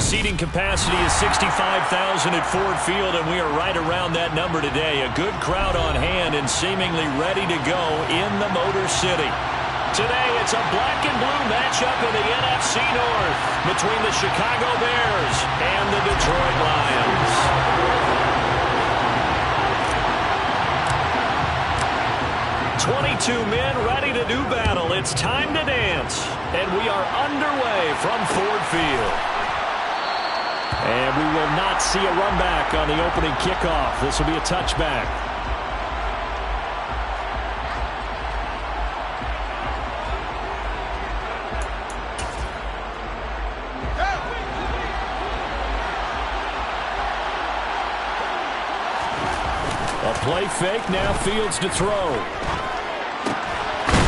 seating capacity is 65,000 at Ford Field, and we are right around that number today. A good crowd on hand and seemingly ready to go in the Motor City. Today, it's a black and blue matchup in the NFC North between the Chicago Bears and the Detroit Lions. 22 men ready to do battle. It's time to dance. And we are underway from Ford Field. And we will not see a run back on the opening kickoff. This will be a touchback. A play fake, now Fields to throw.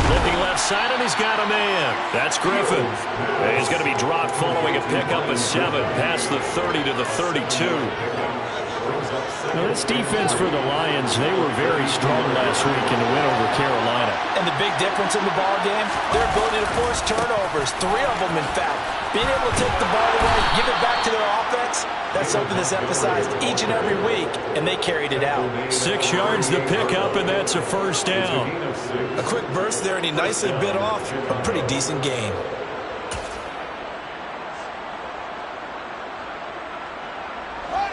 Looking left side, and he's got a man. That's Griffin. And he's going to be dropped following a pickup of 7 past the 30 to the 32. Now, this defense for the Lions, they were very strong last week in the win over Carolina. And the big difference in the ball game, their ability to force turnovers, 3 of them in fact. Being able to take the ball away, give it back to their offense, that's something that's emphasized each and every week, and they carried it out. 6 yards the pickup, and that's a first down. A quick burst there, and he nicely bit off a pretty decent gain.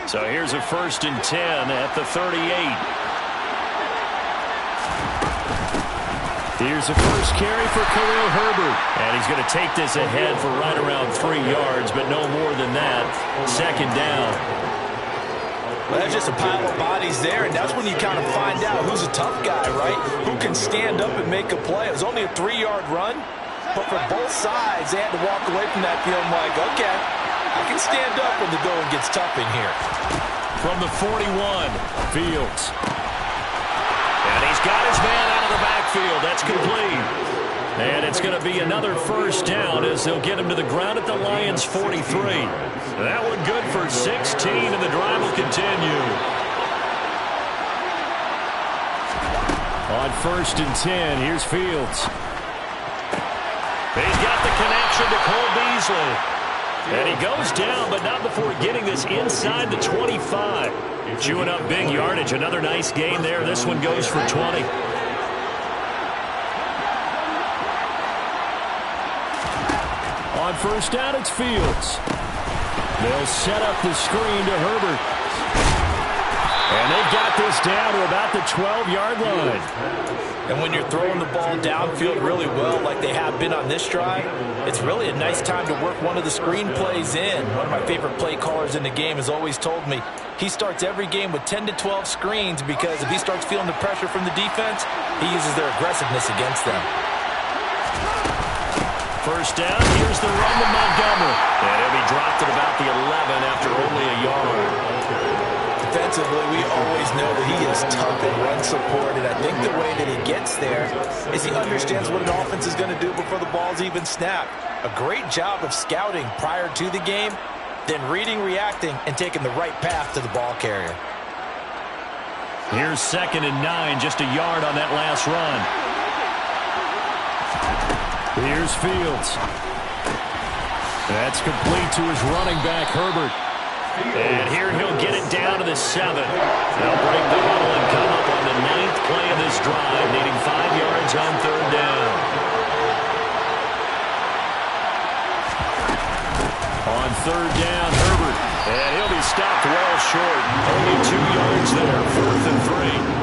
So here's a 1st and 10 at the 38. Here's the first carry for Khalil Herbert. And he's going to take this ahead for right around 3 yards, but no more than that. 2nd down. Well, that's just a pile of bodies there, and that's when you kind of find out who's a tough guy, right? Who can stand up and make a play. It was only a 3-yard run, but for both sides, they had to walk away from that feeling like, okay, I can stand up when the going gets tough in here. From the 41, Fields. And he's got his man out of the backfield. That's complete. And it's going to be another first down as they'll get him to the ground at the Lions' 43. That one good for 16, and the drive will continue. On 1st and 10, here's Fields. He's got the connection to Cole Beasley. And he goes down, but not before getting this inside the 25. Chewing up big yardage. Another nice gain there. This one goes for 20. On 1st down, it's Fields. They'll set up the screen to Herbert. And they've got this down to about the 12-yard line. And when you're throwing the ball downfield really well like they have been on this drive, it's really a nice time to work one of the screen plays in. One of my favorite play callers in the game has always told me he starts every game with 10 to 12 screens because if he starts feeling the pressure from the defense, he uses their aggressiveness against them. First down, here's the run to Montgomery. And he'll be dropped at about the 11 after only a yard. Defensively, we always know that he is tough and run support, and I think the way that he gets there is he understands what an offense is going to do before the ball's even snapped. A great job of scouting prior to the game, then reading, reacting, and taking the right path to the ball carrier. Here's 2nd and 9, just a yard on that last run. Here's Fields. That's complete to his running back, Herbert. And here he'll get it down to the 7. They'll break the huddle and come up on the 9th play of this drive, needing 5 yards on 3rd down. On 3rd down, Herbert. And he'll be stopped well short. Only 2 yards there, 4th and 3.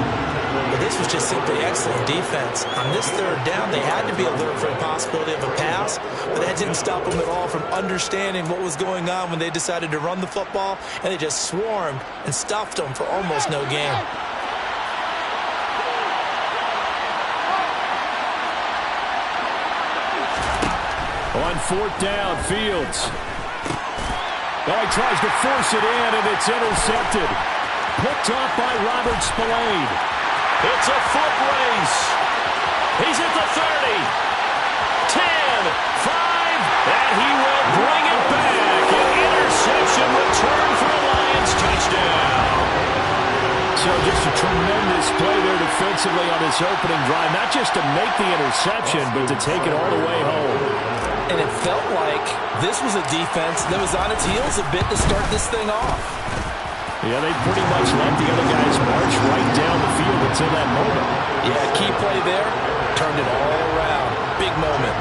But this was just simply excellent defense. On this 3rd down, they had to be alert for the possibility of a pass, but that didn't stop them at all from understanding what was going on when they decided to run the football, and they just swarmed and stuffed them for almost no gain. On 4th down, Fields. Oh, he tries to force it in, and it's intercepted. Picked off by Robert Spillane. It's a foot race. He's at the 30, 10, 5, and he will bring it back. An interception return for a Lions touchdown. So just a tremendous play there defensively on this opening drive. Not just to make the interception, but to take it all the way home. and it felt like this was a defense that was on its heels a bit to start this thing off. Yeah, they pretty much let the other guys march right down the field until that moment. Yeah, key play there, turned it all around. Big moment.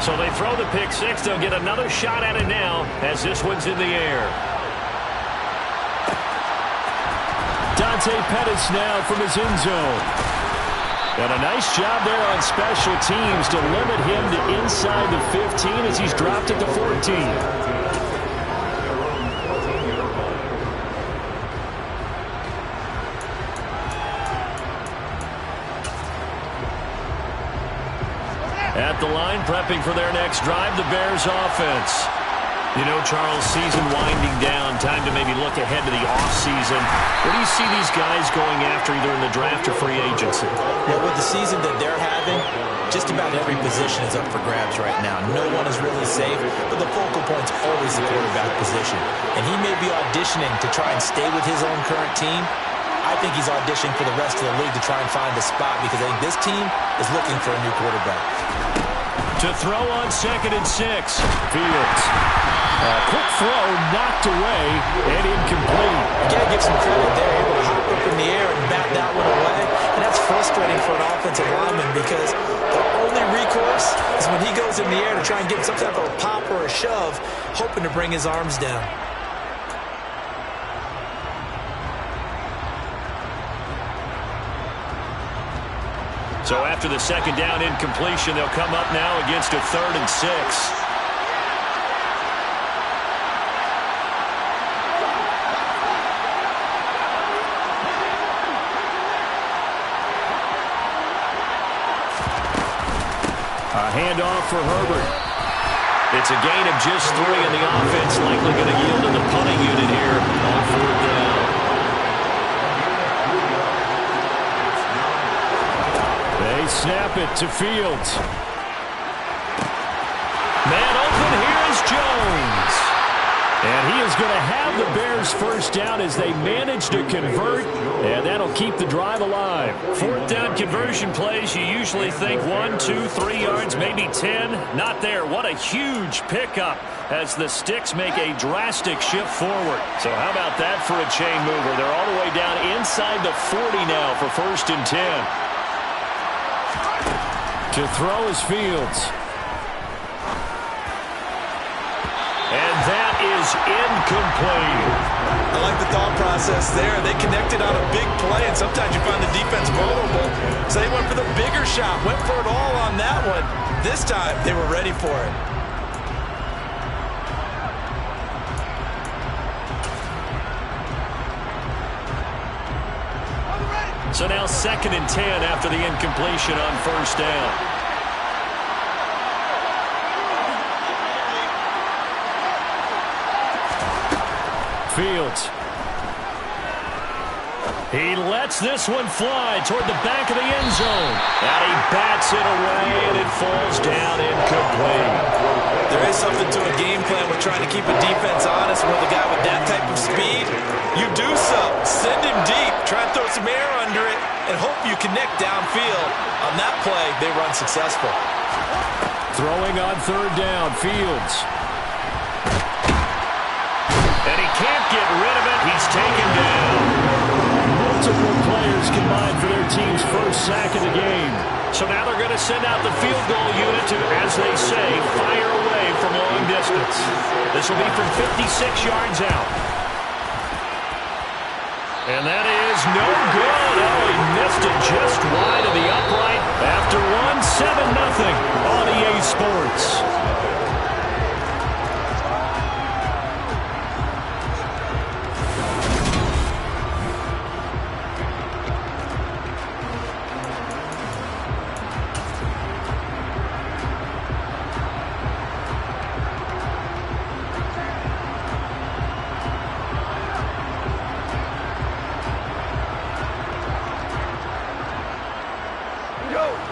So they throw the pick six. They'll get another shot at it now as this one's in the air. Dante Pettis now from his end zone. And a nice job there on special teams to limit him to inside the 15 as he's dropped at the 14. At the line, prepping for their next drive, the Bears offense. You know, Charles, season winding down, time to maybe look ahead to the offseason. Where do you see these guys going after either in the draft or free agency? Well, with the season that they're having, just about every position is up for grabs right now. No one is really safe, but the focal point's always the quarterback position. And he may be auditioning to try and stay with his own current team. I think he's auditioning for the rest of the league to try and find a spot because I think this team is looking for a new quarterback. To throw on 2nd and 6. Fields. Quick throw knocked away and incomplete. You got to give some credit there. Able to hop up in the air and bat that one away. And that's frustrating for an offensive lineman because the only recourse is when he goes in the air to try and get some type of a pop or a shove, hoping to bring his arms down. So after the 2nd down incompletion, they'll come up now against a 3rd and 6. A handoff for Herbert. It's a gain of just 3, and the offense likely going to yield to the punting unit here on 4th down. They snap it to Fields. Man open, here is Jones. And he is going to have the Bears first down as they manage to convert, and that'll keep the drive alive. 4th down conversion plays, you usually think 1, 2, 3 yards, maybe 10. Not there. What a huge pickup as the Sticks make a drastic shift forward. So how about that for a chain mover? They're all the way down inside the 40 now for 1st and 10. To throw is Fields. And that is incomplete. I like the thought process there. They connected on a big play, and sometimes you find the defense vulnerable. So they went for the bigger shot, went for it all on that one. This time, they were ready for it. So now 2nd and 10 after the incompletion on 1st down. Fields. He lets this one fly toward the back of the end zone. And he bats it away, and it falls down incomplete. There is something to a game plan with trying to keep a defense honest with a guy with that type of speed. You do so. Send him deep. Try and throw some air under it and hope you connect downfield. On that play, they run successful. Throwing on 3rd down, Fields. And he can't get rid of it. He's taken down. Multiple players combined for their team's first sack of the game. So now they're going to send out the field goal unit to, as they say, fire away from long distance. This will be from 56 yards out. And that is no good. Oh, he missed it just wide of the upright. After one, 7-0 on EA Sports.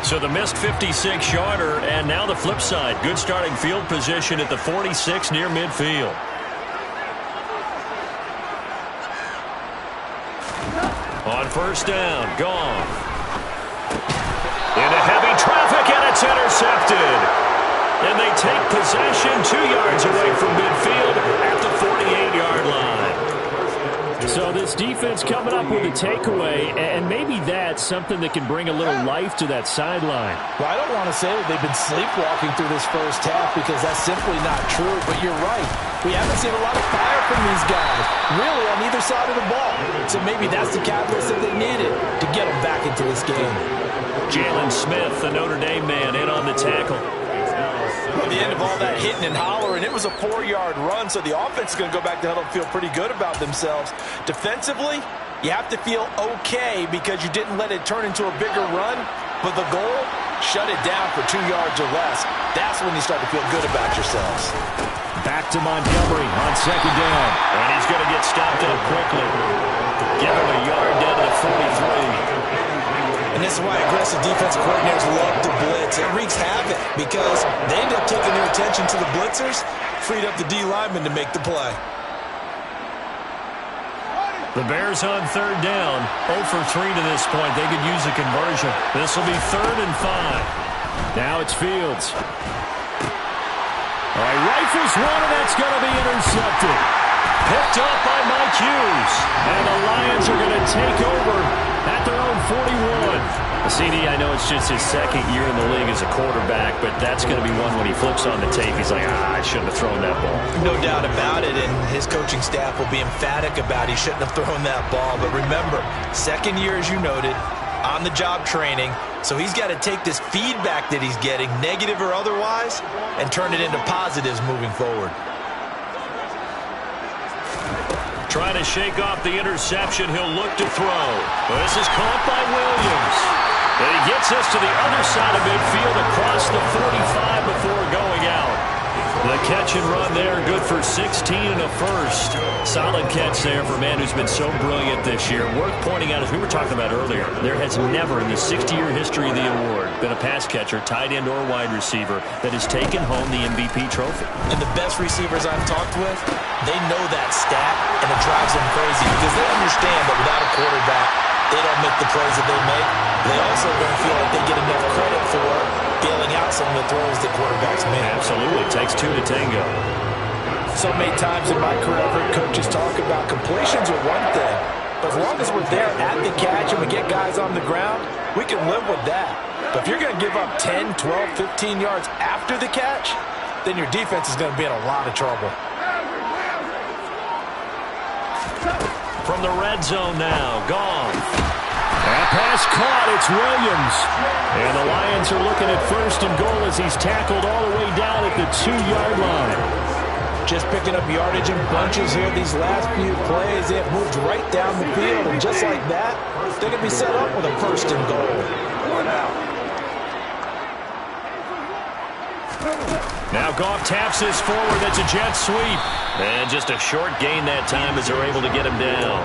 So the missed 56-yarder, and now the flip side. Good starting field position at the 46 near midfield. On first down. Gone. Into heavy traffic, and it's intercepted. And they take possession 2 yards away from midfield at the 48-yard line. So this defense coming up with a takeaway, and maybe that's something that can bring a little life to that sideline. Well, I don't want to say that they've been sleepwalking through this first half because that's simply not true, but you're right. We haven't seen a lot of fire from these guys, really, on either side of the ball. So maybe that's the catalyst that they needed to get them back into this game. Jalen Smith, the Notre Dame man, in on the tackle. At the end of all that hitting and hollering, it was a 4-yard run, so the offense is going to go back to huddle and feel pretty good about themselves. Defensively, you have to feel okay because you didn't let it turn into a bigger run, but the goal, shut it down for 2 yards or less. That's when you start to feel good about yourselves. Back to Montgomery on second down. And he's going to get stopped up quickly. Give him a yard down to the 43. And this is why aggressive defensive coordinators love to blitz. It wreaks havoc because they end up taking their attention to the blitzers, freed up the D lineman to make the play. The Bears on third down, 0 for 3 to this point. They could use a conversion. This will be 3rd and 5. Now it's Fields. All right, rifles one, and that's going to be intercepted. Picked up by Mike Hughes. And the Lions are going to take over at their own 41. CD, I know it's just his second year in the league as a quarterback, but that's going to be one when he flips on the tape, he's like, I shouldn't have thrown that ball. No doubt about it, and his coaching staff will be emphatic about he shouldn't have thrown that ball. But remember, second year, as you noted, on-the-job training, so he's got to take this feedback that he's getting, negative or otherwise, and turn it into positives moving forward. Trying to shake off the interception. He'll look to throw. This is caught by Williams. And he gets us to the other side of midfield across the 45 before going out. The catch and run there, good for 16 and a first. Solid catch there for a man who's been so brilliant this year. Worth pointing out, as we were talking about earlier, there has never in the 60-year history of the award been a pass catcher, tight end, or wide receiver that has taken home the MVP trophy. And the best receivers I've talked with, they know that stat, and it drives them crazy because they understand that without a quarterback, they don't make the plays that they make. They also don't feel like they get enough credit for bailing out some of the throws that quarterbacks make. Absolutely. It takes 2 to tango. So many times in my career, I've heard coaches talk about completions are one thing, but as long as we're there at the catch and we get guys on the ground, we can live with that. But if you're going to give up 10, 12, 15 yards after the catch, then your defense is going to be in a lot of trouble. From the red zone now, gone. That pass caught, it's Williams. And the Lions are looking at 1st and goal as he's tackled all the way down at the 2-yard line. Just picking up yardage in bunches here these last few plays. They have moved right down the field, and just like that, they're going to be set up with a 1st and goal. Now Goff taps this forward. That's a jet sweep. And just a short gain that time as they're able to get him down.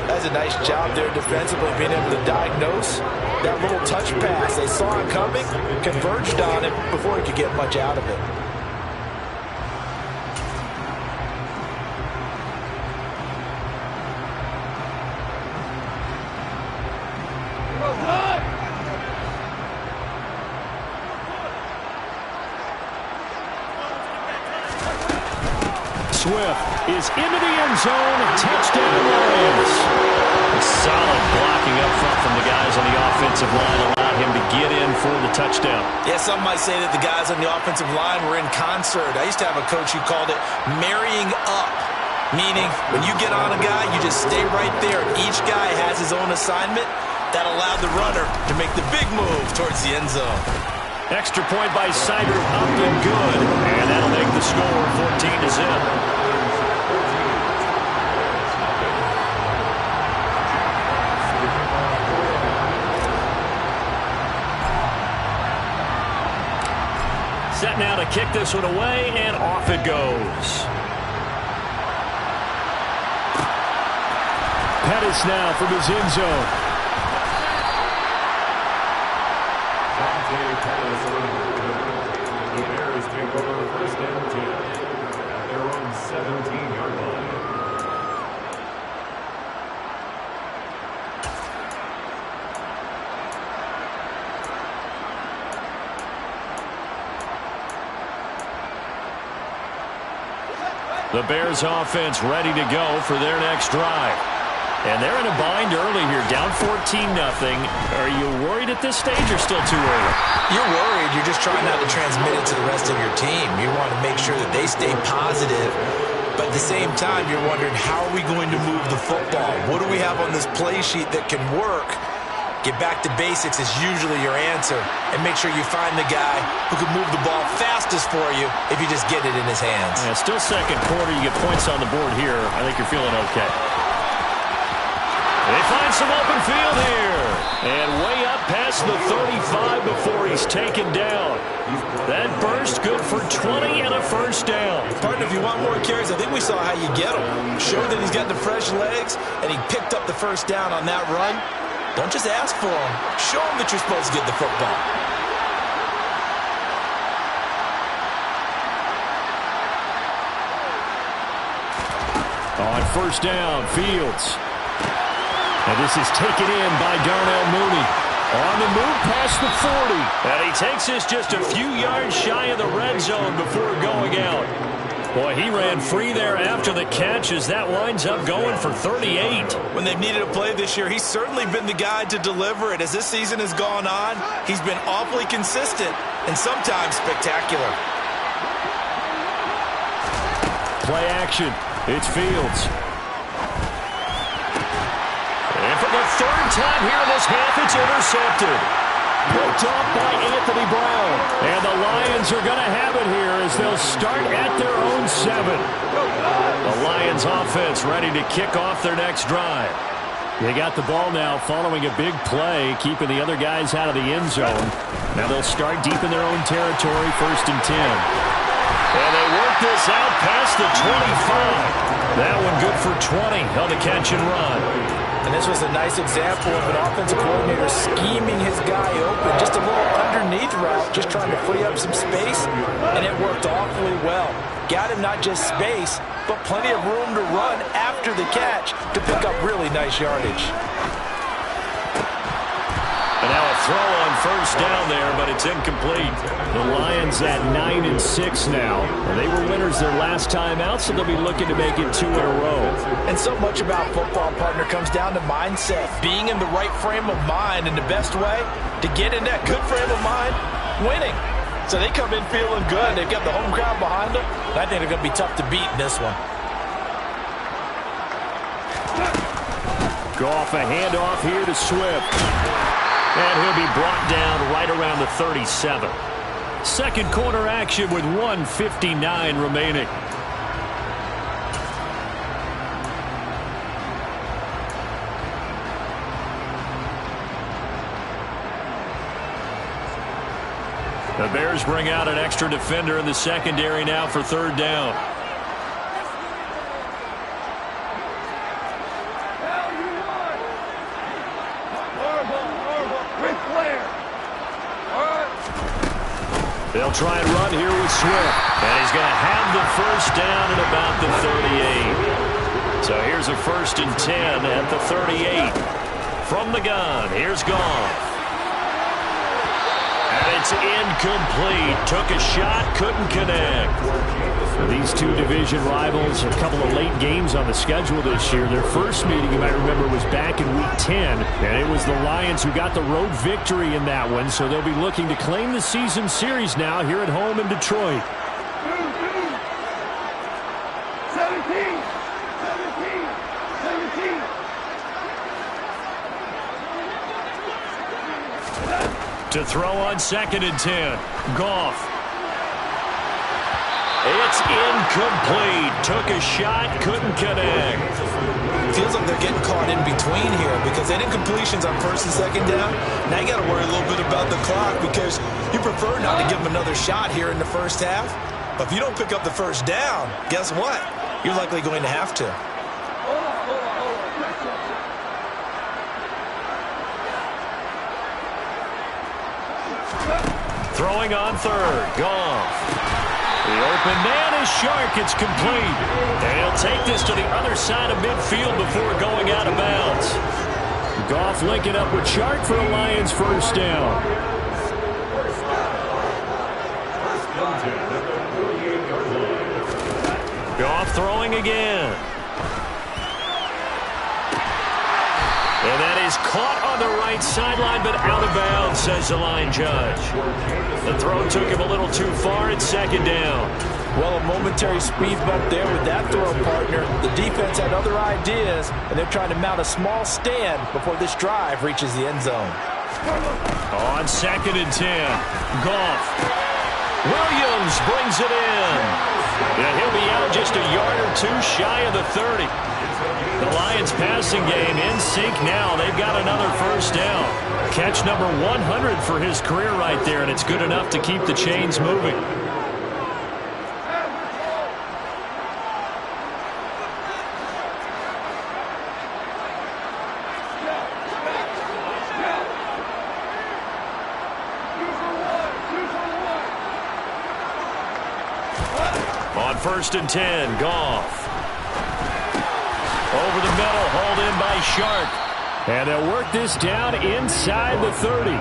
That's a nice job there defensively, being able to diagnose that little touch pass. They saw it coming, converged on it before he could get much out of it. Swift is into the end zone. Touchdown, Lions. Solid blocking up front from the guys on the offensive line allowed him to get in for the touchdown. Yeah, some might say that the guys on the offensive line were in concert. I used to have a coach who called it marrying up, meaning when you get on a guy, you just stay right there. Each guy has his own assignment. That allowed the runner to make the big move towards the end zone. Extra point by Seibert, up and good. And that'll make the score 14-0. Set now to kick this one away, and off it goes. Pettis now from his end zone. The Bears take over 1st and 10 at their own 17-yard line. The Bears offense ready to go for their next drive. And they're in a bind early here, down 14-0. Are you worried at this stage or still too early? You're worried. You're just trying not to transmit it to the rest of your team. You want to make sure that they stay positive. But at the same time, you're wondering, how are we going to move the football? What do we have on this play sheet that can work? Get back to basics is usually your answer. And make sure you find the guy who can move the ball fastest for you if you just get it in his hands. Yeah, still second quarter. You get points on the board here. I think you're feeling okay. They find some open field here. And way up past the 35 before he's taken down. That burst good for 20 and a first down. Partner, if you want more carries, I think we saw how you get him. Show that he's got the fresh legs, and he picked up the first down on that run. Don't just ask for him. Show him that you're supposed to get the football. On first down, Fields. And this is taken in by Darnell Mooney. On the move past the 40. And he takes this just a few yards shy of the red zone before going out. Boy, he ran free there after the catch as that winds up going for 38. When they've needed a play this year, he's certainly been the guy to deliver it. As this season has gone on, he's been awfully consistent and sometimes spectacular. Play action. It's Fields. And for the third time here in this half, it's intercepted. Picked off by Anthony Brown. And the Lions are going to have it here as they'll start at their own 7. The Lions offense ready to kick off their next drive. They got the ball now following a big play, keeping the other guys out of the end zone. Now they'll start deep in their own territory, 1st and 10. And they work this out past the 25. That one good for 20 on the catch and run. And this was a nice example of an offensive coordinator scheming his guy open. Just a little underneath route, just trying to free up some space, and it worked awfully well. Got him not just space, but plenty of room to run after the catch to pick up really nice yardage. And now a throw on first down there, but it's incomplete. The Lions at 9-6 now. And they were winners their last time out, so they'll be looking to make it 2 in a row. And so much about football, partner, comes down to mindset. Being in the right frame of mind, and the best way to get in that good frame of mind, winning. So they come in feeling good. They've got the home crowd behind them. And I think they're going to be tough to beat in this one. Goff, a handoff here to Swift. And he'll be brought down right around the 37. Second quarter action with 1:59 remaining. The Bears bring out an extra defender in the secondary now for 3rd down. They'll try and run here with Swift. And he's going to have the first down at about the 38. So here's a 1st and 10 at the 38. From the gun, here's Goff. And it's incomplete. Took a shot, couldn't connect. For these two division rivals, a couple of late games on the schedule this year. Their first meeting, you might remember, was back in Week 10. And it was the Lions who got the road victory in that one. So they'll be looking to claim the season series now here at home in Detroit. 17. To throw on 2nd and 10. Goff. It's incomplete. Took a shot, couldn't connect. Feels like they're getting caught in between here because any incompletions on 1st and 2nd down, now you got to worry a little bit about the clock because you prefer not to give them another shot here in the first half. But if you don't pick up the first down, guess what? You're likely going to have to. Throwing on 3rd. Goff. The open man is Shark. It's complete. And he'll take this to the other side of midfield before going out of bounds. Goff linking up with Shark for a Lions first down. Goff throwing again. And that is caught on the right sideline, but out of bounds, says the line judge. The throw took him a little too far. It's second down. Well, a momentary speed bump there with that throw, partner. The defense had other ideas, and they're trying to mount a small stand before this drive reaches the end zone. On 2nd and 10, Goff. Williams brings it in. And he'll be out just a yard or two shy of the 30. The Lions passing game in sync now. They've got another first down. Catch number 100 for his career right there, and it's good enough to keep the chains moving. On 1st and 10, Goff. Over the middle, hauled in by Shark. And they'll work this down inside the 30.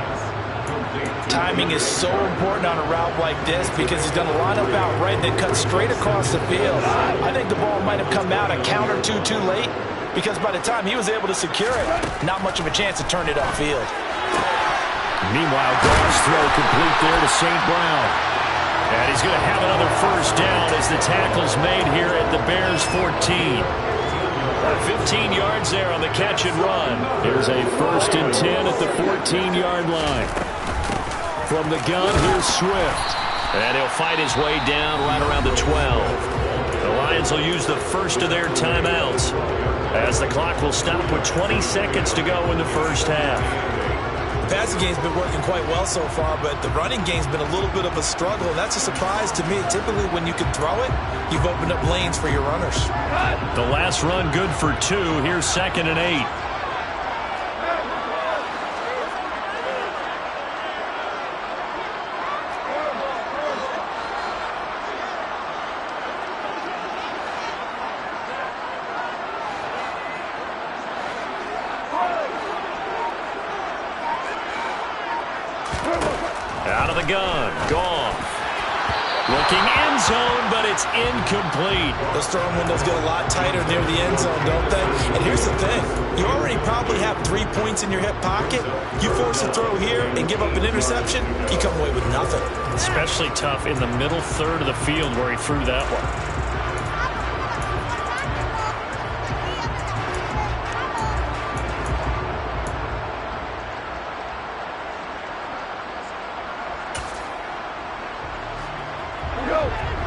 Timing is so important on a route like this because he's going to line up out right and then cut straight across the field. I think the ball might have come out a count or two too late because by the time he was able to secure it, not much of a chance to turn it upfield. Meanwhile, Goff's throw complete there to St. Brown. And he's going to have another first down as the tackle's made here at the Bears' 14. 15 yards there on the catch and run. Here's a 1st and 10 at the 14-yard line. From the gun, here's Swift. And he'll fight his way down right around the 12. The Lions will use the first of their timeouts as the clock will stop with 20 seconds to go in the first half. The passing game's been working quite well so far, but the running game's been a little bit of a struggle, and that's a surprise to me. Typically, when you can throw it, you've opened up lanes for your runners. The last run good for 2. Here's 2nd and 8. Out of the gun, Goff. Looking end zone, but it's incomplete. Those throwing windows get a lot tighter near the end zone, don't they? And here's the thing. You already probably have 3 points in your hip pocket. You force a throw here and give up an interception, you come away with nothing. Especially tough in the middle third of the field where he threw that one.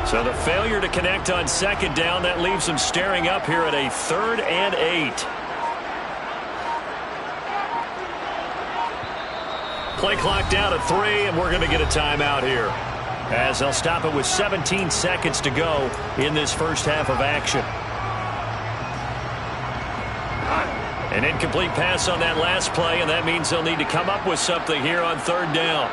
So the failure to connect on 2nd down, that leaves him staring up here at a 3rd and 8. Play clock down to 3, and we're going to get a timeout here, as they'll stop it with 17 seconds to go in this first half of action. An incomplete pass on that last play, and that means they'll need to come up with something here on 3rd down.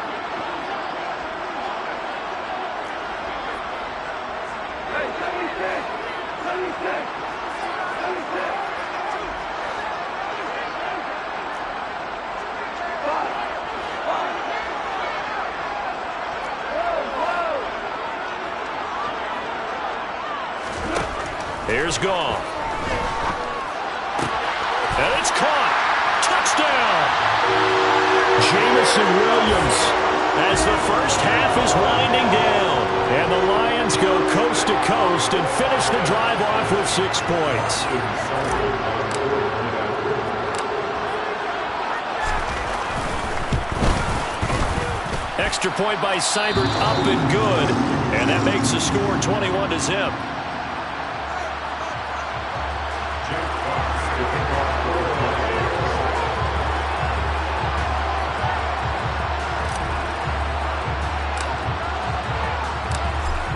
Here's Goff. And it's caught. Touchdown. Jamison Williams as the first half is winding down. And the Lions go coast to coast and finish the drive off with 6 points. Extra point by Seibert up and good. And that makes the score 21-0.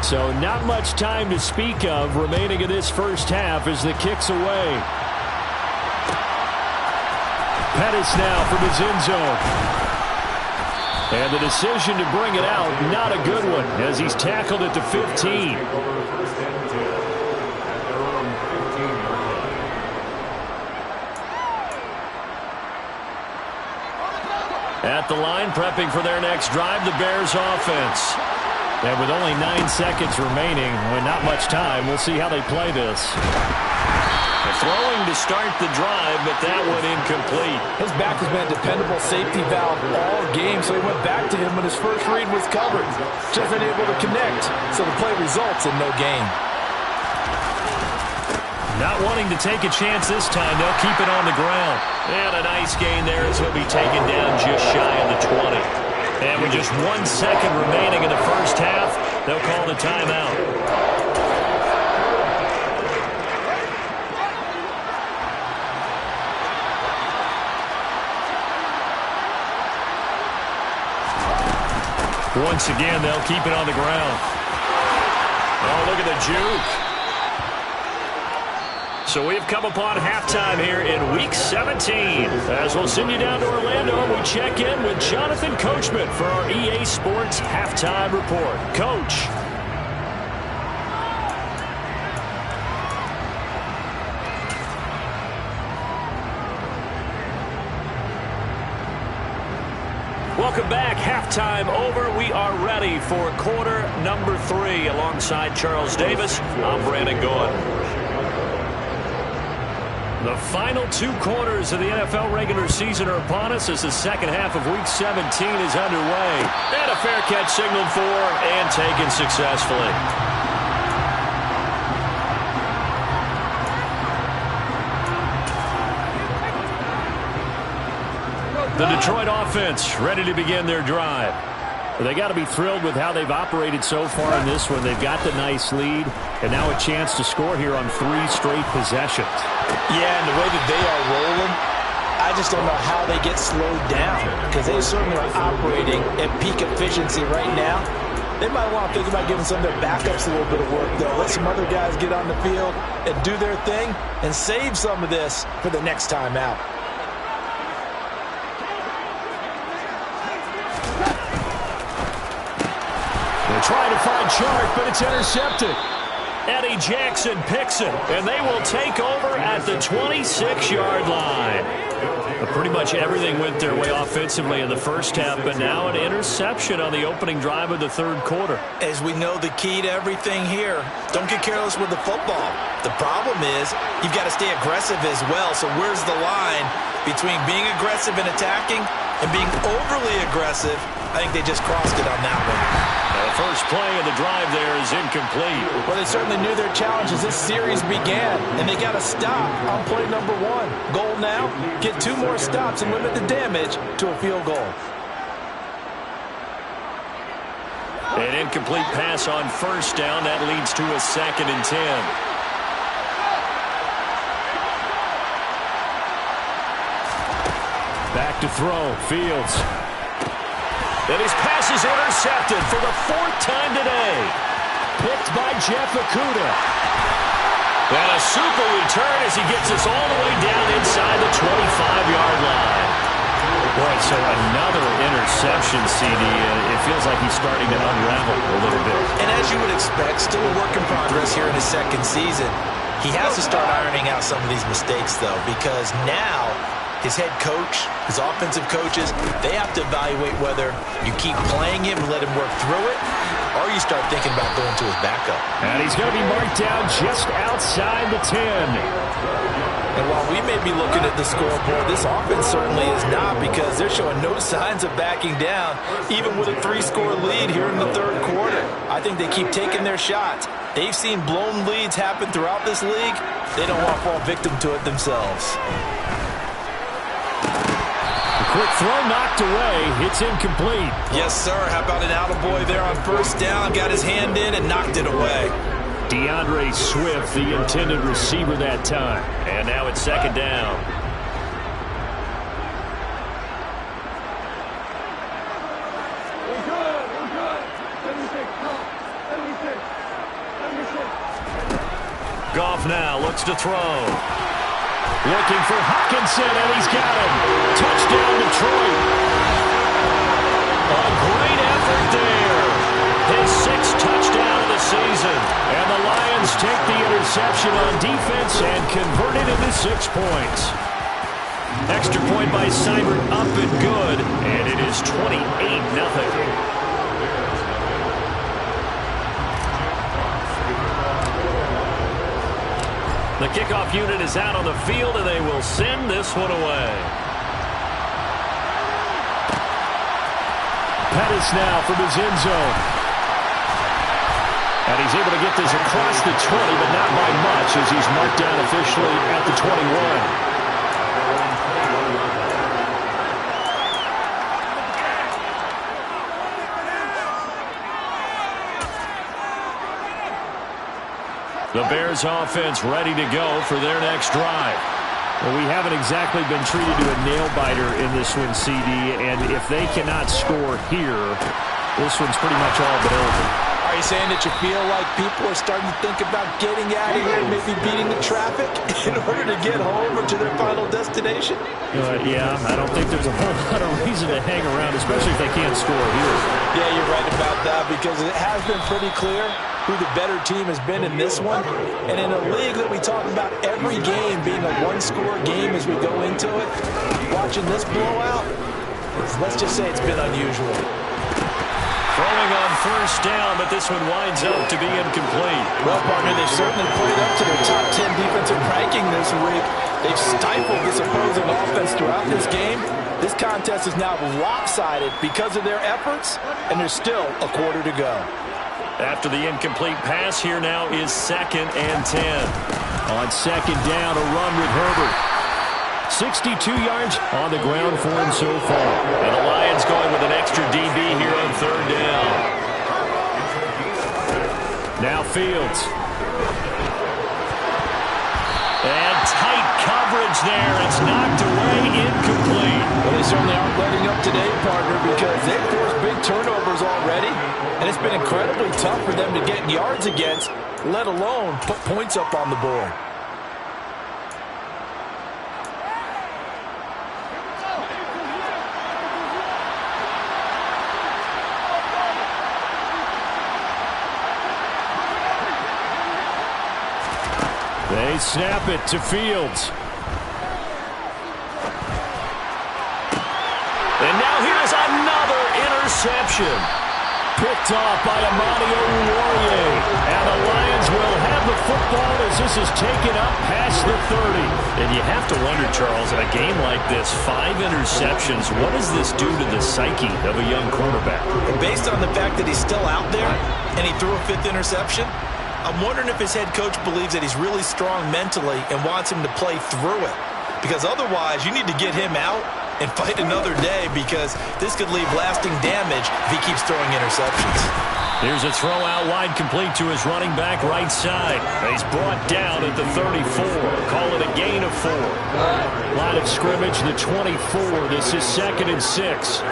So not much time to speak of remaining in this first half as the kick's away. Pettis now from his end zone. And the decision to bring it out, not a good one, as he's tackled at the 15. At the line, prepping for their next drive, the Bears offense. And with only 9 seconds remaining, with not much time, we'll see how they play this. Throwing to start the drive, but that one incomplete. His back has been a dependable safety valve all game, so he went back to him when his first read was covered. Just unable to connect, so the play results in no gain. Not wanting to take a chance this time, they'll keep it on the ground. And a nice gain there as he'll be taken down just shy of the 20. And with just 1 second remaining in the first half, they'll call the timeout. Once again, they'll keep it on the ground. Oh, look at the juke. So we've come upon halftime here in Week 17. As we'll send you down to Orlando, we check in with Jonathan Coachman for our EA Sports Halftime Report. Coach. Welcome back. Halftime over. We are ready for quarter number 3. Alongside Charles Davis, I'm Brandon Gould. The final 2 quarters of the NFL regular season are upon us as the second half of Week 17 is underway. And a fair catch signaled for and taken successfully. The Detroit offense ready to begin their drive. They got to be thrilled with how they've operated so far in this one. They've got the nice lead, and now a chance to score here on 3 straight possessions. Yeah, and the way that they are rolling, I just don't know how they get slowed down, because they certainly are operating at peak efficiency right now. They might want to think about giving some of their backups a little bit of work, though. Let some other guys get on the field and do their thing and save some of this for the next time out. They're trying to find Chark, but it's intercepted. Eddie Jackson picks it, and they will take over at the 26-yard line. Pretty much everything went their way offensively in the first half, but now an interception on the opening drive of the third quarter. As we know, the key to everything here, don't get careless with the football. The problem is you've got to stay aggressive as well. So where's the line between being aggressive and attacking and being overly aggressive? I think they just crossed it on that one. The first play of the drive there is incomplete. Well, they certainly knew their challenge as this series began, and they got to stop on play number 1. Goal now, get 2 more stops and limit the damage to a field goal. An incomplete pass on first down. That leads to a 2nd and 10. Back to throw. Fields. And his pass is intercepted for the 4th time today. Picked by Jeff Okudah. And a super return as he gets us all the way down inside the 25-yard line. Boy, so another interception, CD. It feels like he's starting to unravel a little bit. And as you would expect, still a work in progress here in his 2nd season. He has to start ironing out some of these mistakes, though, because now his head coach, his offensive coaches, they have to evaluate whether you keep playing him and let him work through it, or you start thinking about going to his backup. And he's going to be marked down just outside the 10. And while we may be looking at the scoreboard, this offense certainly is not, because they're showing no signs of backing down, even with a 3-score lead here in the third quarter. I think they keep taking their shots. They've seen blown leads happen throughout this league. They don't want to fall victim to it themselves. Quick throw knocked away. It's incomplete. Yes, sir. How about an attaboy there on first down? Got his hand in and knocked it away. DeAndre Swift, the intended receiver that time. And now it's 2nd down. We're good. 76. Goff now looks to throw. Looking for Hockenson, and he's got him. Touchdown, Detroit. A great effort there. His 6th touchdown of the season. And the Lions take the interception on defense and convert it into 6 points. Extra point by Seibert up and good, and it is 28-0. kickoff unit is out on the field, and they will send this one away. Pettis now from his end zone. And he's able to get this across the 20, but not by much as he's marked down officially at the 21. The Bears offense ready to go for their next drive. Well, we haven't exactly been treated to a nail-biter in this one, CD, and if they cannot score here, this one's pretty much all but over. Are you saying that you feel like people are starting to think about getting out of here, maybe beating the traffic in order to get home or to their final destination? Yeah, I don't think there's a whole lot of reason to hang around, especially if they can't score here. Yeah, you're right about that because it has been pretty clear who the better team has been in this one. And in a league that we talk about every game being a one-score game as we go into it, watching this blowout, let's just say it's been unusual. Throwing on first down, but this one winds up to be incomplete. Well, partner, they've certainly played up to their top 10 defensive ranking this week. They've stifled this opposing offense throughout this game. This contest is now lopsided because of their efforts, and there's still a quarter to go. After the incomplete pass, here now is 2nd and 10. On second down, a run with Herbert. 62 yards on the ground for him so far. And the Lions going with an extra DB here on 3rd down. Now Fields. And tight coverage there. It's knocked away, incomplete. Well, they certainly aren't letting up today, partner, because they've forced big turnovers already, and it's been incredibly tough for them to get yards against, let alone put points up on the board. They snap it to Fields. And now here's another interception. Picked off by Amani Oruwariye. And the Lions will have the football as this is taken up past the 30. And you have to wonder, Charles, in a game like this, 5 interceptions, what does this do to the psyche of a young quarterback? And based on the fact that he's still out there and he threw a 5th interception, I'm wondering if his head coach believes that he's really strong mentally and wants him to play through it. Because otherwise, you need to get him out and fight another day because this could leave lasting damage if he keeps throwing interceptions. Here's a throw out wide complete to his running back right side. He's brought down at the 34. Call it a gain of 4. Line of scrimmage, the 24. This is 2nd and 6.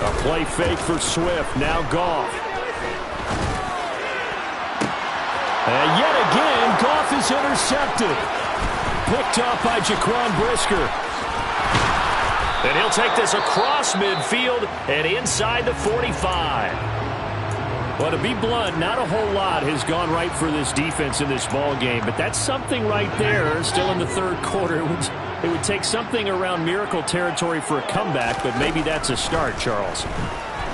A play fake for Swift. Now Goff. And yet again, Goff is intercepted. Picked off by Jaquan Brisker. And he'll take this across midfield and inside the 45. Well, to be blunt, not a whole lot has gone right for this defense in this ball game, but that's something right there. Still in the 3rd quarter. It would take something around miracle territory for a comeback, but maybe that's a start, Charles.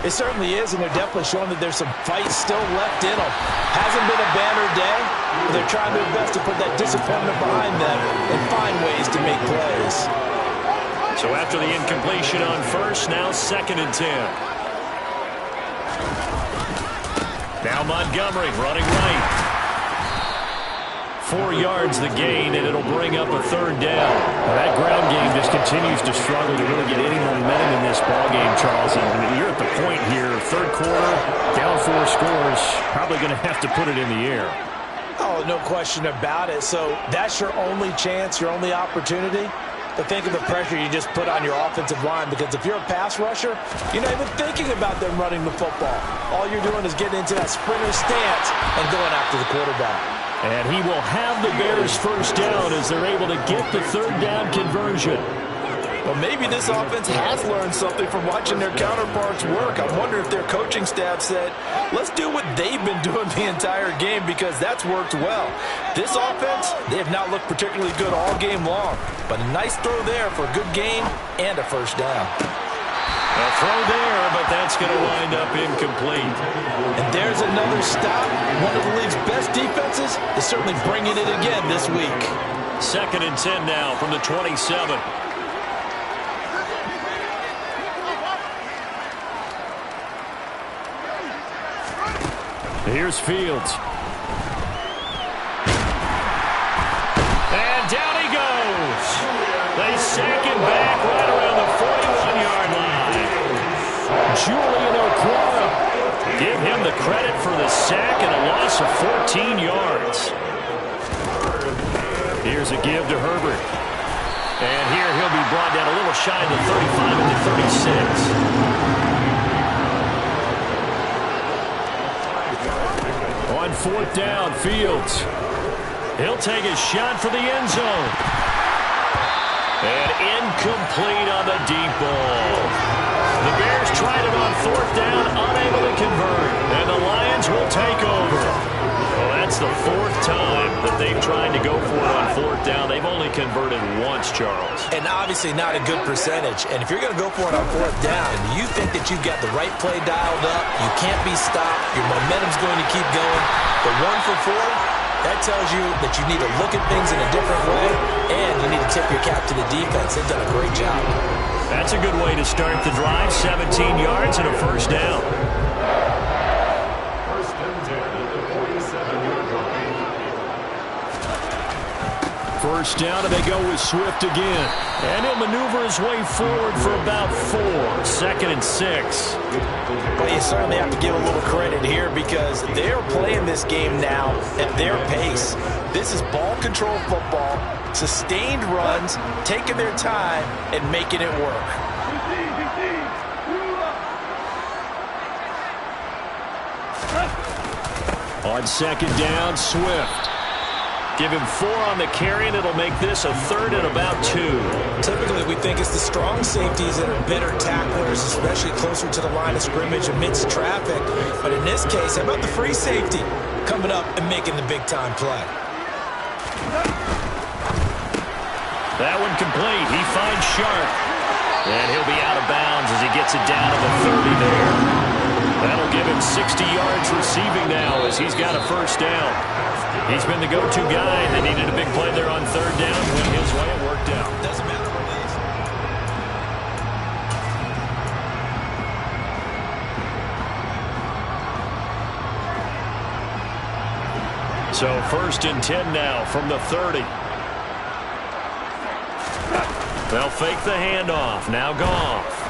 It certainly is, and they're definitely showing that there's some fight still left in them. Hasn't been a banner day, but they're trying their best to put that disappointment behind them and find ways to make plays. So after the incompletion on first, now 2nd and 10. Now Montgomery running right. 4 yards the gain, and it'll bring up a 3rd down. Well, that ground game just continues to struggle to really get any momentum in this ball game, Charles. And you're at the point here, 3rd quarter, down 4 scores, probably going to have to put it in the air. Oh, no question about it. So that's your only chance, your only opportunity. But think of the pressure you just put on your offensive line, because if you're a pass rusher, you're not even thinking about them running the football. All you're doing is getting into that sprinter stance and going after the quarterback. And he will have the Bears first down as they're able to get the 3rd down conversion. Well, maybe this offense has learned something from watching their counterparts work. I wonder if their coaching staff said, let's do what they've been doing the entire game, because that's worked well. This offense, they have not looked particularly good all game long, but a nice throw there for a good gain and a first down. A throw there, but that's going to wind up incomplete. And there's another stop. One of the league's best defenses is certainly bringing it again this week. 2nd and 10 now from the 27. Here's Fields. And down he goes. They sack him back right around the 41-yard line. Julian Okwara. Give him the credit for the sack and a loss of 14 yards. Here's a give to Herbert. And here he'll be brought down a little shy of the 35 at the 36. On 4th down, Fields. He'll take a shot for the end zone. And incomplete on the deep ball. The Bears tried it on 4th down, unable to convert. And the Lions will take over. Well, that's the 4th time that they've tried to go for it on 4th down. They've only converted once, Charles. And obviously not a good percentage. And if you're going to go for it on 4th down, you think that you've got the right play dialed up, you can't be stopped, your momentum's going to keep going. But 1 for 4, that tells you that you need to look at things in a different way, and you need to tip your cap to the defense. They've done a great job. That's a good way to start the drive. 17 yards and a 1st down. 1st and 10 at the 47-yard line. 1st down, and they go with Swift again. And he'll maneuver his way forward for about 4. 2nd and 6. Well, you certainly have to give a little credit here because they're playing this game now at their pace. This is ball control football, sustained runs, taking their time, and making it work. On 2nd down, Swift. Give him 4 on the carry, and it'll make this a 3rd and about 2. Typically, we think it's the strong safeties that are better tacklers, especially closer to the line of scrimmage amidst traffic. But in this case, how about the free safety coming up and making the big-time play? That one complete. He finds Sharp. And he'll be out of bounds as he gets it down to the 30 there. That'll give him 60 yards receiving now as he's got a 1st down. He's been the go-to guy. They needed a big play there on 3rd down. Went his way. It worked out. Doesn't matter what it is. So 1st and 10 now from the 30. They'll fake the handoff. Now Goff.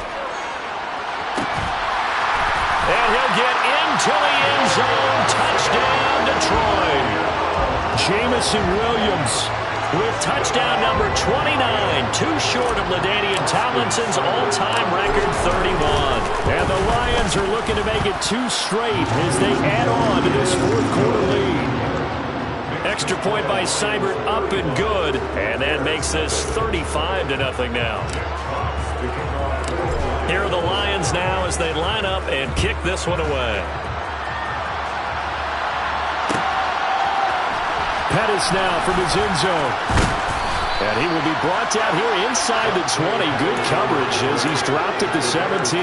And he'll get into the end zone. Touchdown, Detroit. Jamison Williams With touchdown number 29, too short of LaDainian Tomlinson's all-time record 31. And the Lions are looking to make it 2 straight as they add on to this 4th quarter lead. Extra point by Seibert up and good. And that makes this 35-0 now. Here are the Lions now as they line up and kick this one away. Pettis now from his end zone. And he will be brought down here inside the 20. Good coverage as he's dropped at the 17.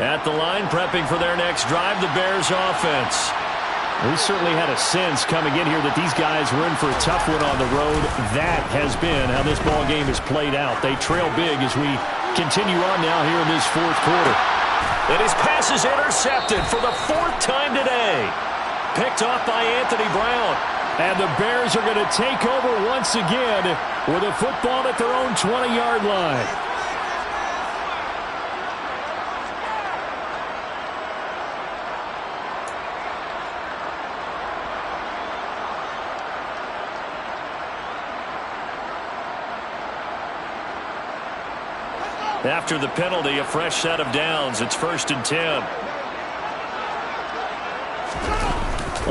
At the line, prepping for their next drive, the Bears offense. We certainly had a sense coming in here that these guys were in for a tough one on the road. That has been how this ball game has played out. They trail big as we continue on now here in this 4th quarter. And his pass is intercepted for the 4th time today. Picked off by Anthony Brown. And the Bears are going to take over once again with a football at their own 20-yard line. After the penalty, a fresh set of downs. It's 1st and 10.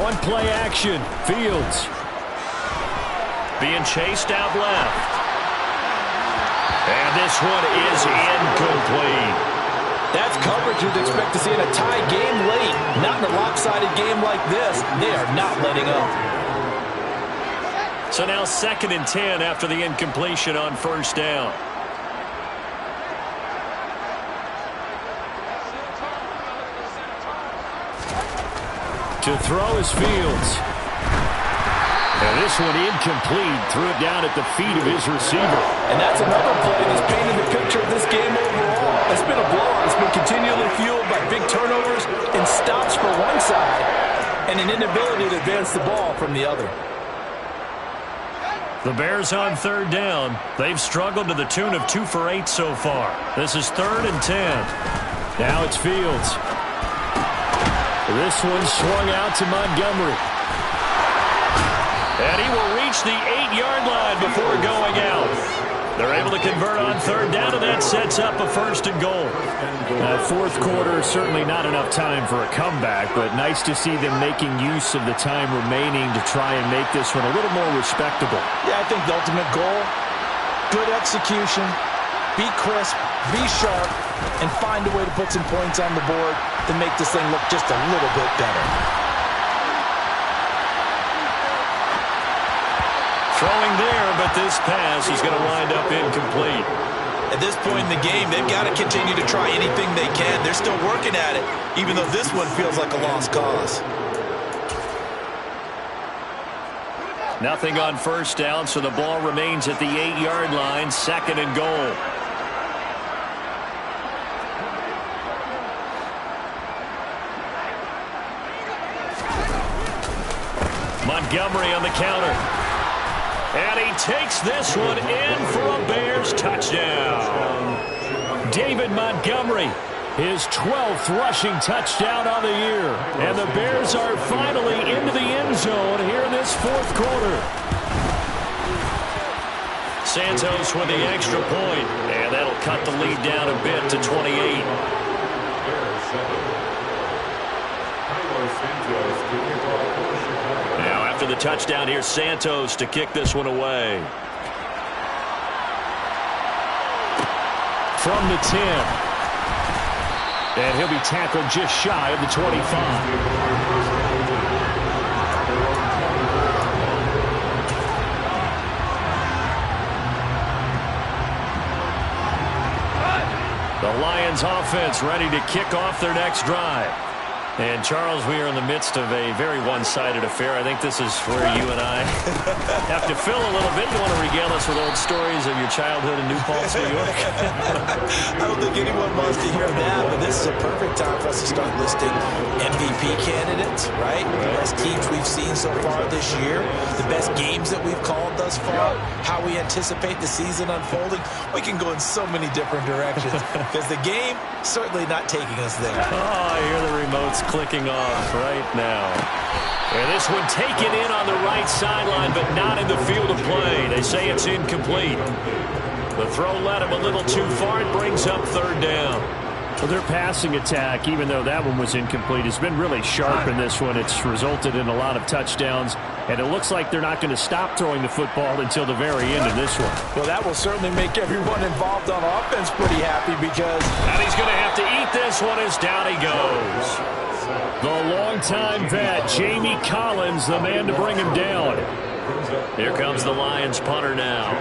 On play action, Fields. Being chased out left. And this one is incomplete. That's coverage you'd expect to see in a tie game late. Not in a lopsided game like this. They are not letting up. So now 2nd and 10 after the incompletion on 1st down. To throw is Fields. And this one incomplete. Threw it down at the feet of his receiver. And that's another play that's painted the picture of this game overall. It's been a blowout. It's been continually fueled by big turnovers and stops for one side and an inability to advance the ball from the other. The Bears on 3rd down. They've struggled to the tune of 2 for 8 so far. This is 3rd and 10. Now it's Fields. This one swung out to Montgomery. And he will reach the 8-yard line before going out. They're able to convert on 3rd down, and that sets up a 1st and goal. 4th quarter, certainly not enough time for a comeback, but nice to see them making use of the time remaining to try and make this one a little more respectable. Yeah, I think the ultimate goal, good execution, be crisp, be sharp, and find a way to put some points on the board to make this thing look just a little bit better. Throwing there, but this pass is going to wind up incomplete. At this point in the game, they've got to continue to try anything they can. They're still working at it, even though this one feels like a lost cause. Nothing on 1st down, so the ball remains at the 8-yard line, 2nd and goal. Montgomery on the counter. And he takes this one in for a Bears touchdown. David Montgomery, his 12th rushing touchdown on the year. And the Bears are finally into the end zone here in this 4th quarter. Santos with the extra point, and that'll cut the lead down a bit to 28. Now after the touchdown, here's Santos to kick this one away. From the 10. And he'll be tackled just shy of the 25. The Lions offense ready to kick off their next drive. And, Charles, we are in the midst of a very one-sided affair. I think this is where you and I have to fill a little bit. You want to regale us with old stories of your childhood in New Paltz, New York? I don't think anyone wants to hear that, but this is a perfect time for us to start listing MVP candidates, right? The best teams we've seen so far this year, the best games that we've called thus far, how we anticipate the season unfolding. We can go in so many different directions because the game certainly not taking us there. Oh, I hear the remotes clicking off right now. And this one taken in on the right sideline, but not in the field of play. They say it's incomplete. The throw led him a little too far. It brings up 3rd down. Well, their passing attack, even though that one was incomplete, has been really sharp in this one. It's resulted in a lot of touchdowns, and it looks like they're not going to stop throwing the football until the very end of this one. Well, that will certainly make everyone involved on offense pretty happy because... And he's going to have to eat this one as down he goes. The longtime vet, Jamie Collins, the man to bring him down. Here comes the Lions punter now.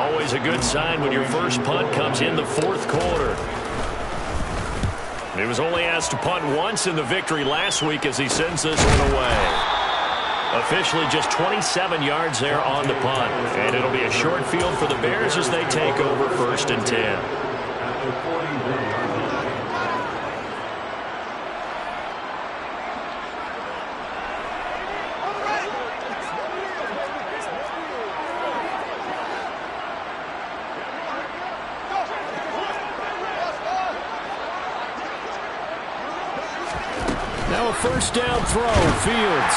Always a good sign when your first punt comes in the 4th quarter. He was only asked to punt once in the victory last week as he sends this one away. Officially just 27 yards there on the punt. And it'll be a short field for the Bears as they take over 1st and 10. Now a 1st down throw, Fields.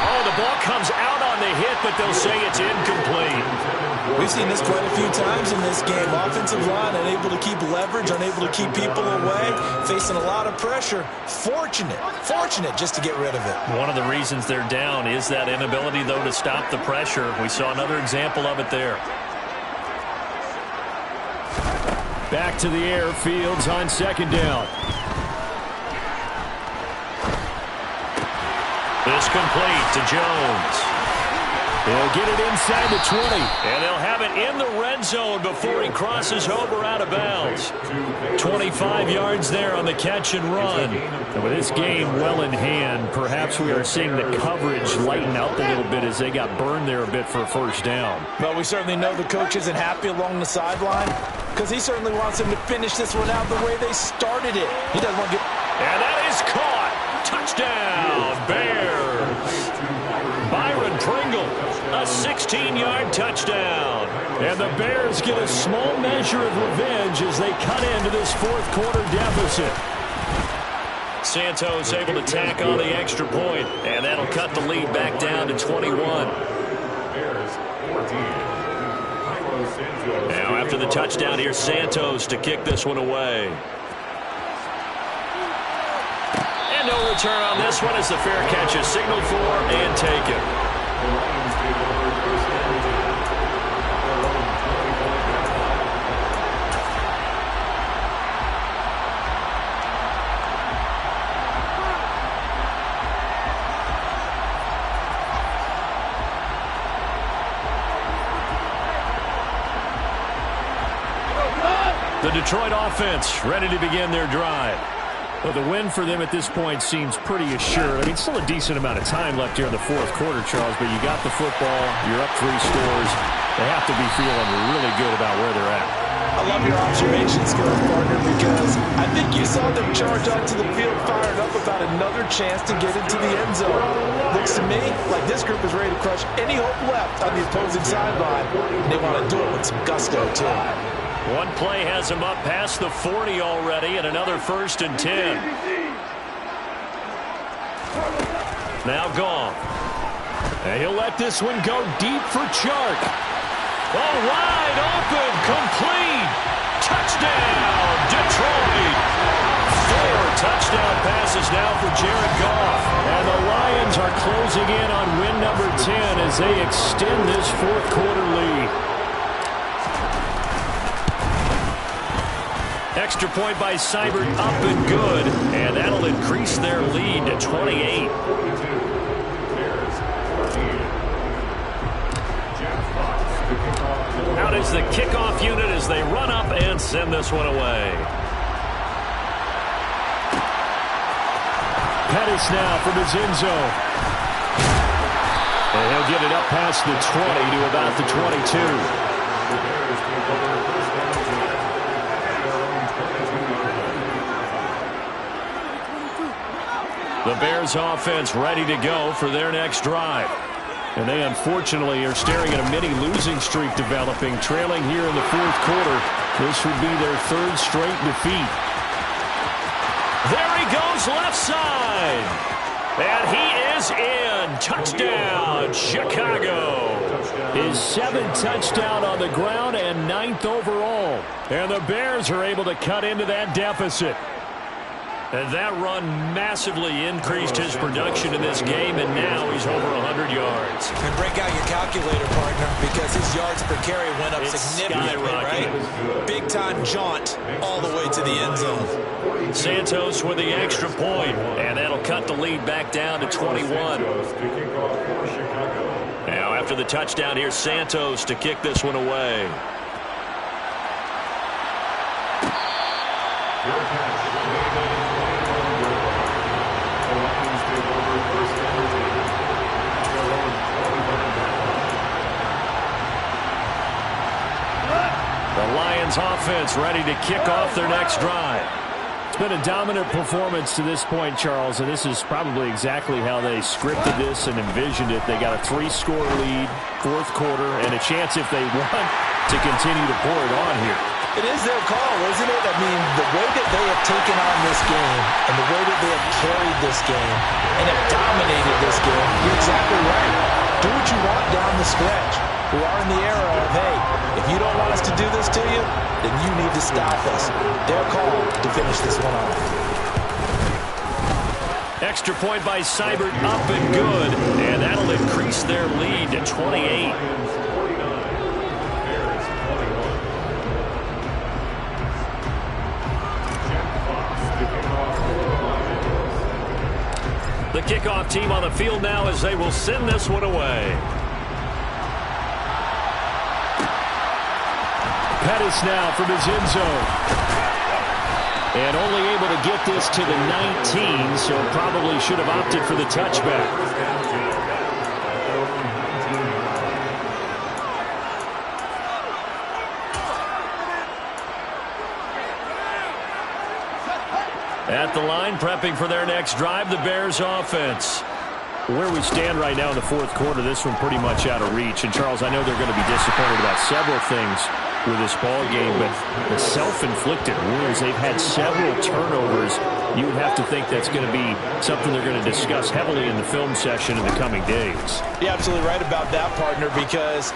Oh, the ball comes out on the hit, but they'll say it's incomplete. We've seen this quite a few times in this game. Offensive line unable to keep leverage, unable to keep people away, facing a lot of pressure. Fortunate just to get rid of it. One of the reasons they're down is that inability, though, to stop the pressure. We saw another example of it there. Back to the air, Fields on second down. This complete to Jones. He'll get it inside the 20. And they'll have it in the red zone before he crosses over out of bounds. 25 yards there on the catch and run. And with this game well in hand, perhaps we are seeing the coverage lighten up a little bit as they got burned there a bit for a first down. Well, we certainly know the coach isn't happy along the sideline because he certainly wants them to finish this one out the way they started it. He doesn't want to get... And that is caught. Touchdown, Bears. Byron Pringle, a 16-yard touchdown. And the Bears get a small measure of revenge as they cut into this fourth quarter deficit. Santos able to tack on the extra point, and that'll cut the lead back down to 21. Now after the touchdown, here's Santos to kick this one away. And no return on this one as the fair catch is signaled for and taken. The Detroit offense ready to begin their drive. Well, the win for them at this point seems pretty assured. I mean, still a decent amount of time left here in the fourth quarter, Charles, but you got the football, you're up 3 scores. They have to be feeling really good about where they're at. I love your observation skills, partner, because I think you saw them charge onto the field fired up about another chance to get into the end zone. Looks to me like this group is ready to crush any hope left on the opposing sideline, and they want to do it with some gusto, too. One play has him up past the 40 already, and another 1st and 10. Now gone. And he'll let this one go deep for Chark. Oh, wide open, complete. Touchdown, Detroit. 4 touchdown passes now for Jared Goff. And the Lions are closing in on win number 10 as they extend this fourth quarter lead. Extra point by Seibert up and good, and that'll increase their lead to 28. Out is the kickoff unit as they run up and send this one away. Pettis now from his end zone. And he'll get it up past the 20 to about the 22. The Bears offense ready to go for their next drive. And they unfortunately are staring at a mini losing streak developing, trailing here in the fourth quarter. This would be their 3rd straight defeat. There he goes left side. And he is in. Touchdown, Chicago. His 7th touchdown on the ground and 9th overall. And the Bears are able to cut into that deficit. And that run massively increased his production in this game, and now he's over 100 yards. And break out your calculator, partner, because his yards per carry went up significantly, right? Big-time jaunt all the way to the end zone. Santos with the extra point, and that'll cut the lead back down to 21. Now, after the touchdown, here's Santos to kick this one away. The Lions offense ready to kick off their next drive. It's been a dominant performance to this point, Charles, and this is probably exactly how they scripted this and envisioned it. They got a 3-score lead, fourth quarter, and a chance if they want to continue to pour it on here. It is their call, isn't it? I mean, the way that they have taken on this game and the way that they have carried this game and have dominated this game, you're exactly right. Do what you want down the stretch. We are in the era of, hey, if you don't want us to do this to you, then you need to stop us. Their call to finish this one off. Extra point by Seibert up and good, and that'll increase their lead to 28. The kickoff team on the field now as they will send this one away. Pettis now from his end zone. And only able to get this to the 19, so probably should have opted for the touchback. At the line, prepping for their next drive, the Bears offense. Where we stand right now in the fourth quarter, this one pretty much out of reach. And, Charles, I know they're going to be disappointed about several things with this ball game, but the self-inflicted wounds, they've had several turnovers. You would have to think that's going to be something they're going to discuss heavily in the film session in the coming days. You're absolutely right about that, partner, because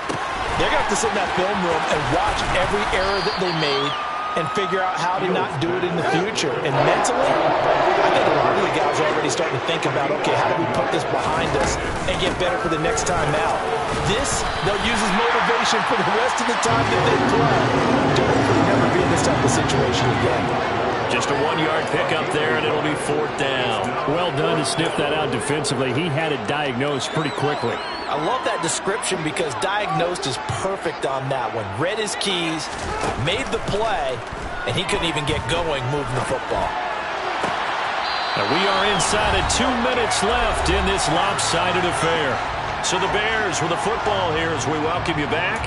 they're going to have to sit in that film room and watch every error that they made and figure out how to not do it in the future. And mentally, I think a lot of the guys are already starting to think about, okay, how do we put this behind us and get better for the next time out? This, they'll use as motivation for the rest of the time that they play. They'll never be in this type of situation again. Just a 1-yard pickup there, and it'll be 4th down. Well done to sniff that out defensively. He had it diagnosed pretty quickly. I love that description because diagnosed is perfect on that one. Read his keys, made the play, and he couldn't even get going moving the football. And we are inside of 2 minutes left in this lopsided affair. So the Bears with the football here as we welcome you back.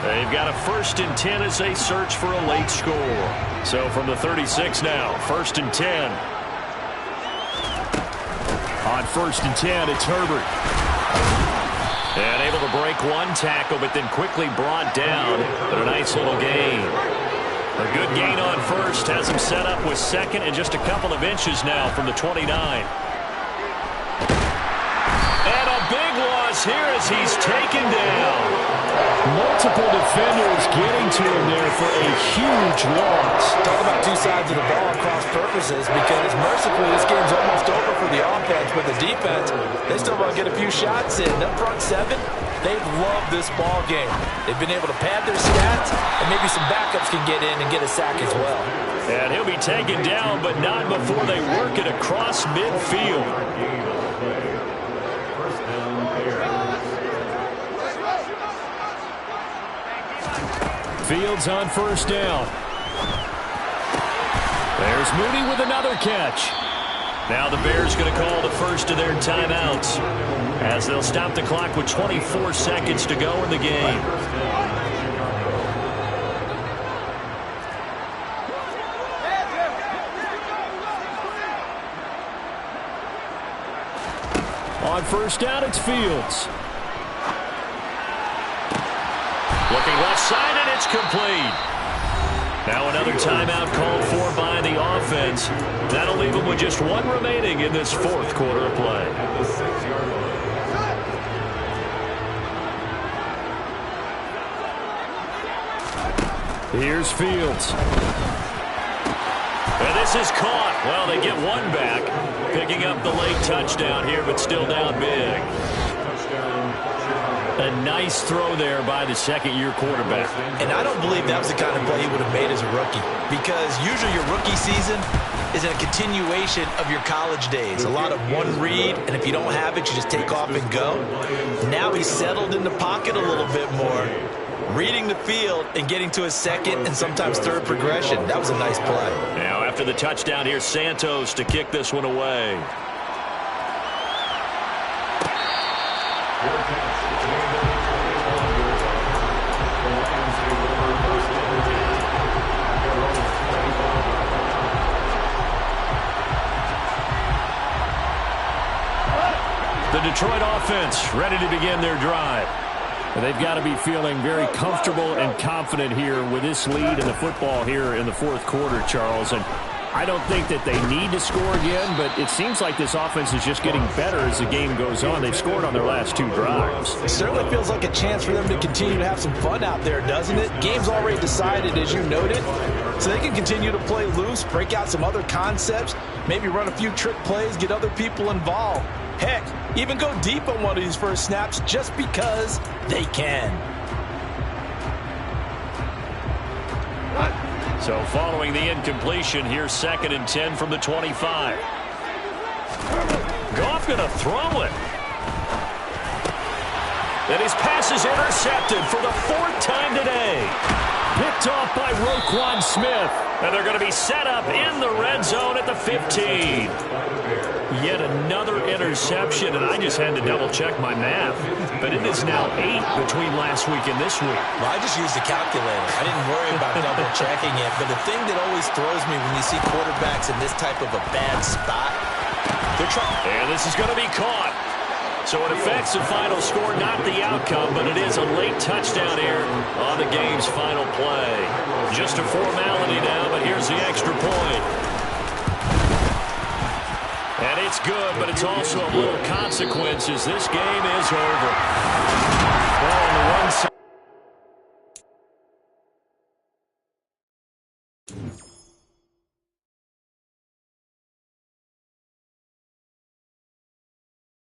They've got a 1st and 10 as they search for a late score. So from the 36 now, 1st and 10. On 1st and 10, it's Herbert. And able to break one tackle, but then quickly brought down. But a nice little gain. A good gain on 1st has him set up with 2nd and just a couple of inches now from the 29. And a big loss here as he's taken down. Multiple defenders getting to him there for a huge loss. Talk about two sides of the ball across purposes, because mercifully this game's almost over for the offense, but the defense, they still want to get a few shots in. Up front 7, they've loved this ball game. They've been able to pad their stats, and maybe some backups can get in and get a sack as well. And he'll be taken down, but not before they work it across midfield. Fields on 1st down. There's Mooney with another catch. Now the Bears going to call the first of their timeouts as they'll stop the clock with 24 seconds to go in the game. On 1st down, it's Fields. Looking left side, and it's complete. Now another timeout called for by the offense. That'll leave them with just 1 remaining in this 4th quarter of play. Here's Fields. And this is caught. Well, they get one back. Picking up the late touchdown here, but still down big. A nice throw there by the 2nd-year quarterback. And I don't believe that was the kind of play he would have made as a rookie, because usually your rookie season is a continuation of your college days. A lot of one read, and if you don't have it, you just take off and go. Now he's settled in the pocket a little bit more, reading the field and getting to his 2nd and sometimes 3rd progression. That was a nice play. Now after the touchdown, here's Santos to kick this one away. The Detroit offense ready to begin their drive. And they've got to be feeling very comfortable and confident here with this lead in the football here in the 4th quarter, Charles. And I don't think that they need to score again, but it seems like this offense is just getting better as the game goes on. They've scored on their last 2 drives. It certainly feels like a chance for them to continue to have some fun out there, doesn't it? Game's already decided, as you noted, so they can continue to play loose, break out some other concepts, maybe run a few trick plays, get other people involved. Heck, even go deep on one of these first snaps just because they can. So following the incompletion, here's 2nd and 10 from the 25. Goff going to throw it. And his pass is intercepted for the 4th time today. Picked off by Roquan Smith. And they're going to be set up in the red zone at the 15. Yet another interception, and I just had to double-check my math. But it is now 8 between last week and this week. Well, I just used a calculator. I didn't worry about double-checking it. But the thing that always throws me when you see quarterbacks in this type of a bad spot, they're trying. And this is going to be caught. So it affects the final score, not the outcome, but it is a late touchdown here on the game's final play. Just a formality now, but here's the extra point. And it's good, but it's also a little consequences. This game is over. Well, on the one side.